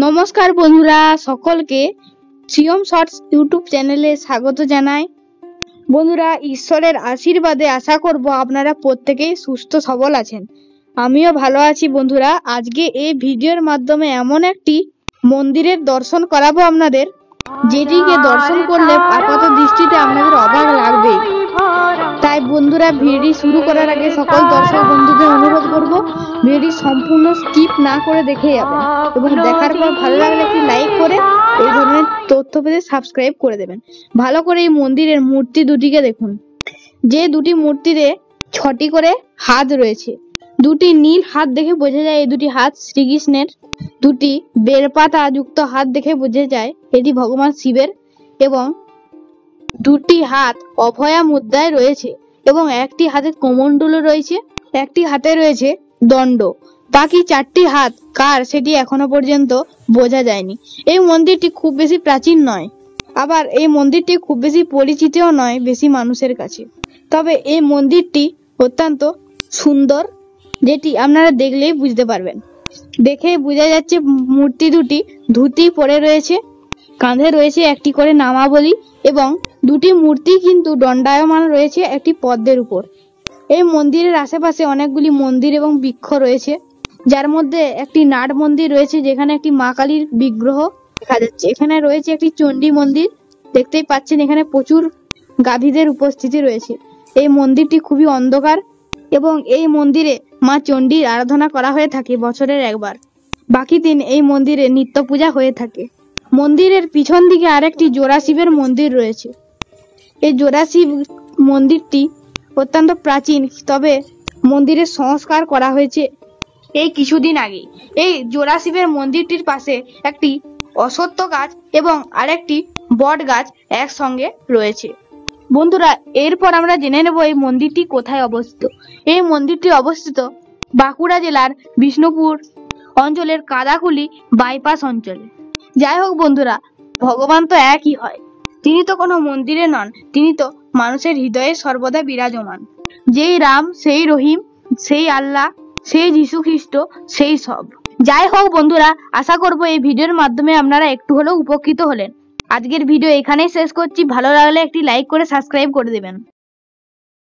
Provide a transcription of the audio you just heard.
নমস্কার বন্ধুরা, সকলকে সিওম শর্টস ইউটিউব চ্যানেলে স্বাগত জানাই। বন্ধুরা, ঈশ্বরের আশীর্বাদে আশা করব আপনারা প্রত্যেকেই সুস্থ সবল আছেন। আমিও ভালো আছি। বন্ধুরা, আজকে এই ভিডিওর মাধ্যমে এমন একটি মন্দিরের দর্শন করাবো আপনাদের, যেটিকে দর্শন করলে আপাত দৃষ্টিতে আপনাদের অবাক লাগবে। তাই বন্ধুরা, ভিডিও শুরু করার আগে সকল দর্শক বন্ধুদের অনুরোধ করব ভিডিও সম্পূর্ণ স্কিপ না করে দেখে যাবেন এবং দেখার পর ভালো লাগলে একটি লাইক করে এই ধরনের তথ্য পেতে সাবস্ক্রাইব করে দেবেন। ভালো করে এই মন্দিরের মূর্তি দুটিকে দেখুন। যে দুটি মূর্তিতে 6টি করে হাত রয়েছে। দুটি নীল হাত দেখে বোঝা যায় এই দুটি হাত শ্রীকৃষ্ণের। দুটি বেলপাতা যুক্ত হাত দেখে বোঝা যায় এটি ভগবান শিবের এবং দুটি হাত অভয়া মুদ্রায় রয়েছে এবং একটি হাতে কমণ্ডলু রয়েছে, একটি হাতে রয়েছে দণ্ড। বাকি 4টি হাত কার সেটি এখনো পর্যন্ত বোঝা যায়নি। এই মন্দিরটি খুব বেশি প্রাচীন নয়, আবার এই মন্দিরটি খুব বেশি পরিচিতও নয় বেশি মানুষের কাছে। তবে এই মন্দিরটি অত্যন্ত সুন্দর, যেটি আপনারা দেখলেই বুঝতে পারবেন। দেখে বোঝা যাচ্ছে মূর্তি দুটি ধুতি পরে রয়েছে, কাঁধে রয়েছে একটি করে নামাবলী এবং দুটি মূর্তি কিন্তু দণ্ডায়মান রয়েছে একটি পদ্মের উপর। এই মন্দিরের আশেপাশে অনেকগুলি মন্দির এবং বৃক্ষ রয়েছে, যার মধ্যে একটি নাট মন্দির রয়েছে যেখানে একটি মা কালীর বিগ্রহ দেখা যাচ্ছে। এখানে রয়েছে একটি চণ্ডী মন্দির, দেখতেই পাচ্ছেন এখানে প্রচুর গাভীদের উপস্থিতি রয়েছে। এই মন্দিরটি খুবই অন্ধকার এবং এই মন্দিরে মা চণ্ডীর আরাধনা করা হয়ে থাকে বছরের একবার। বাকি দিন এই মন্দিরে নিত্য পূজা হয়ে থাকে। মন্দিরের পিছন দিকে আরেকটি জোড়া শিবের মন্দির রয়েছে। এই জোড়া শিব মন্দিরটি অত্যন্ত প্রাচীন, তবে মন্দিরের সংস্কার করা হয়েছে এই কিছুদিন আগেই। এই জোড়া শিবের মন্দিরটির পাশে একটি অশ্বত্থ গাছ এবং আরেকটি বট গাছ একসঙ্গে রয়েছে। বন্ধুরা, এরপর আমরা জেনে নেব এই মন্দিরটি কোথায় অবস্থিত। এই মন্দিরটি অবস্থিত বাঁকুড়া জেলার বিষ্ণুপুর অঞ্চলের কাদাকুলি বাইপাস অঞ্চলে। যাই হোক বন্ধুরা, ভগবান তো একই হয়, তিনি তো কোনো মন্দিরে নন, তিনি তো মানুষের হৃদয়ে সর্বদা বিরাজমান। যেই রাম সেই রহিম, সেই আল্লাহ, সেই যীশু খ্রিস্ট, সেই সব। যাই হোক বন্ধুরা, আশা করব এই ভিডিওর মাধ্যমে আপনারা একটু হলেও উপকৃত হলেন। আজকের ভিডিও এখানেই শেষ করছি। ভালো লাগলে একটি লাইক করে সাবস্ক্রাইব করে দেবেন।